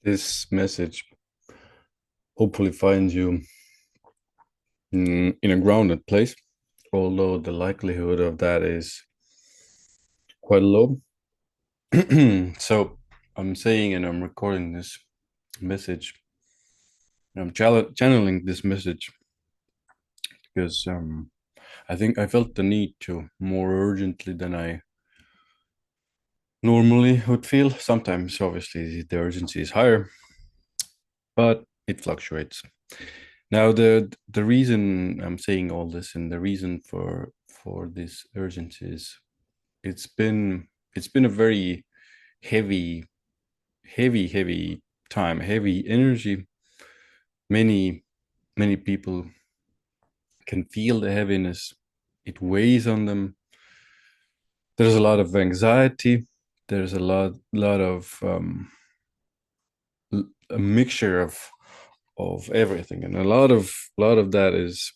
This message hopefully finds you in a grounded place, although the likelihood of that is quite low. So I'm saying and I'm recording this message. I'm channeling this message because I think I felt the need to more urgently than I normally would feel. Sometimes, obviously, the urgency is higher, but it fluctuates. Now, the reason I'm saying all this and the reason for this urgency is it's been it's been a very heavy, heavy time, heavy energy. Many people can feel the heaviness. It weighs on them. There's a lot of anxiety. There's a lot of a mixture of everything, and a lot of that is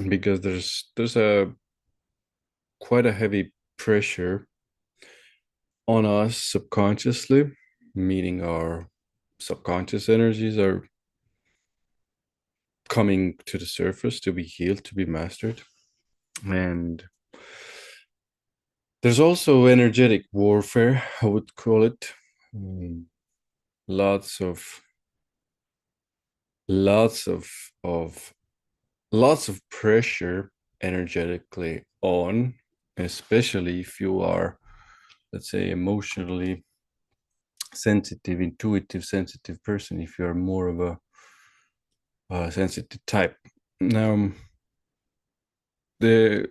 because there's a quite a heavy pressure on us subconsciously, meaning our subconscious energies are coming to the surface to be healed, to be mastered. And there's also energetic warfare, I would call it. Mm, lots of lots of lots of pressure energetically on, especially if you are, let's say, emotionally sensitive, intuitive, sensitive person, if you're more of a sensitive type. Now, the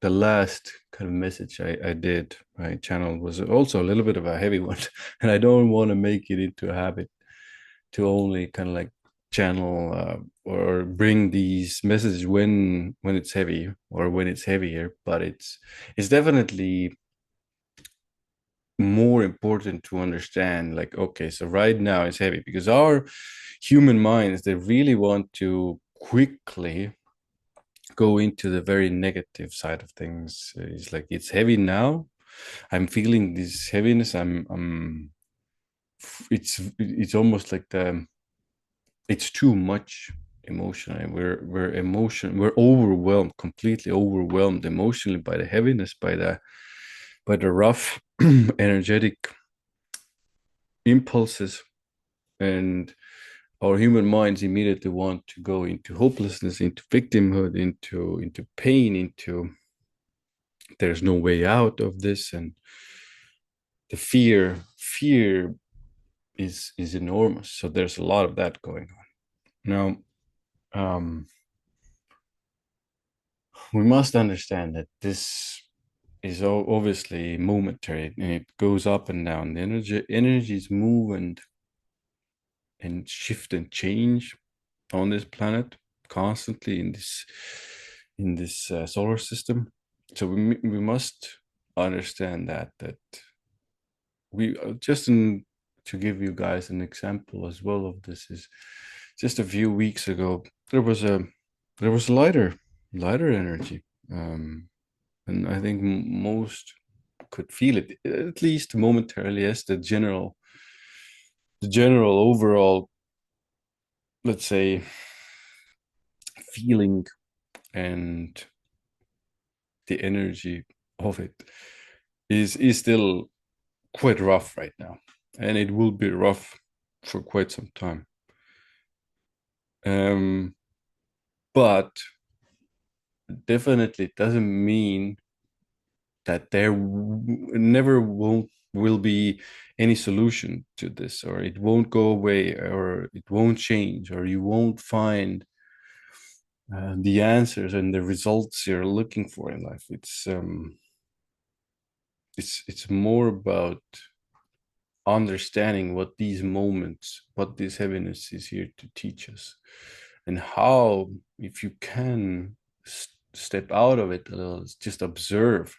the last kind of message I did, my channel was also a little bit of a heavy one, and I don't want to make it into a habit to only kind of like channel or bring these messages when it's heavy or when it's heavier, but it's definitely more important to understand, like, okay, so right now it's heavy because our human minds, they really want to quickly go into the very negative side of things. It's like it's heavy now. I'm feeling this heaviness. I'm it's almost like it's too much emotionally. We're overwhelmed, completely overwhelmed emotionally by the heaviness, by the rough energetic impulses, and our human minds immediately want to go into hopelessness, into victimhood, into pain, into there's no way out of this, and the fear is enormous. So there's a lot of that going on now. We must understand that this is obviously momentary, and it goes up and down. The energies move and shift and change on this planet constantly in this solar system. So we must understand that we to give you guys an example as well of this is just a few weeks ago there was a lighter energy, and I think most could feel it at least momentarily as the general overall, let's say, feeling and the energy of it is still quite rough right now, and it will be rough for quite some time. Um, but definitely doesn't mean that there never will be any solution to this, or it won't go away, or it won't change, or you won't find the answers and the results you're looking for in life. It's more about understanding what these moments, what this heaviness is here to teach us, and how, if you can step out of it a little, just observe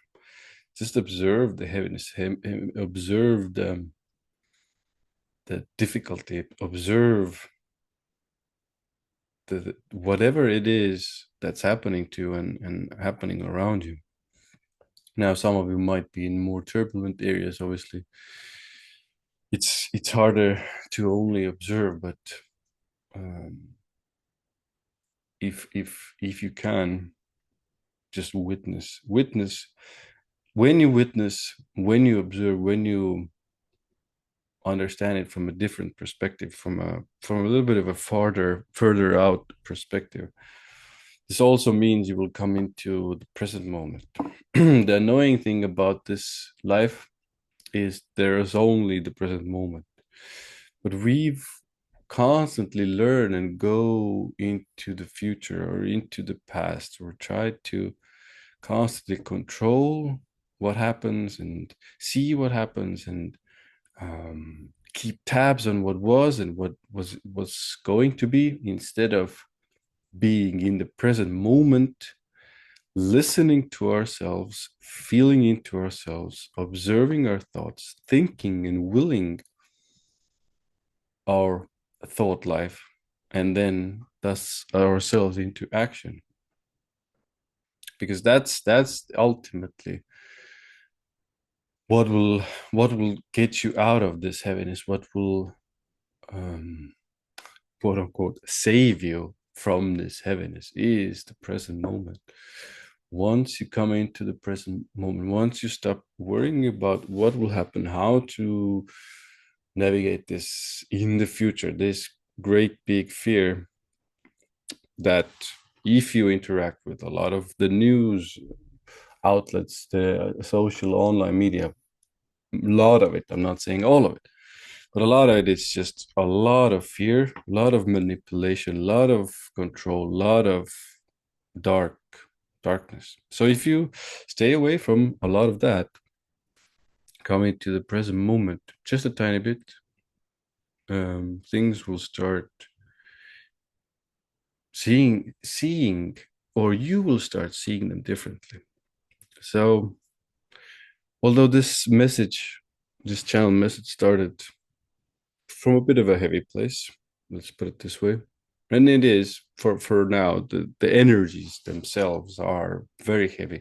the heaviness, observe the difficulty, observe the whatever it is that's happening to you and happening around you. Now, some of you might be in more turbulent areas, obviously, it's harder to only observe, but um, if you can just witness when you observe, when you understand it from a different perspective, from a little bit of a further out perspective. This also means you will come into the present moment. The annoying thing about this life is there is only the present moment. But we've constantly learn and go into the future or into the past, or try to constantly control what happens and see what happens, and keep tabs on what was and what was going to be, instead of being in the present moment, listening to ourselves, feeling into ourselves, observing our thoughts, thinking and willing our thought life, and then thus ourselves into action. Because that's ultimately what will get you out of this heaviness, what will um quote unquote save you from this heaviness, is the present moment. Once you come into the present moment, once you stop worrying about what will happen, how to navigate this in the future, this great big fear that if you interact with a lot of the news outlets, the social online media, a lot of it, I'm not saying all of it, but a lot of it is just a lot of fear, a lot of manipulation, a lot of control, a lot of darkness. So if you stay away from a lot of that, coming to the present moment just a tiny bit, things will start seeing, or you will start seeing them differently. So although this channel message started from a bit of a heavy place, let's put it this way, and it is for now, the energies themselves are very heavy,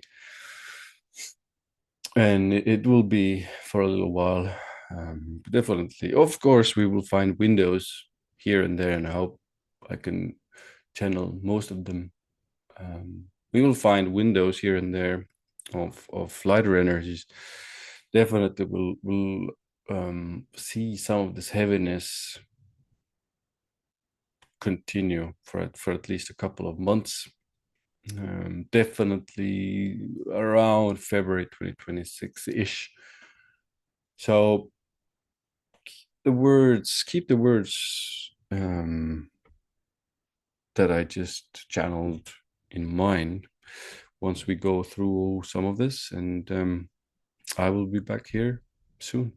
and it will be for a little while. Definitely, of course, we will find windows here and there, and I hope I can channel most of them. We will find windows here and there of lighter energies. Definitely, will see some of this heaviness continue for at least a couple of months. Definitely around February 2026 ish. So keep the words that I just channeled in mind once we go through some of this, and I will be back here soon.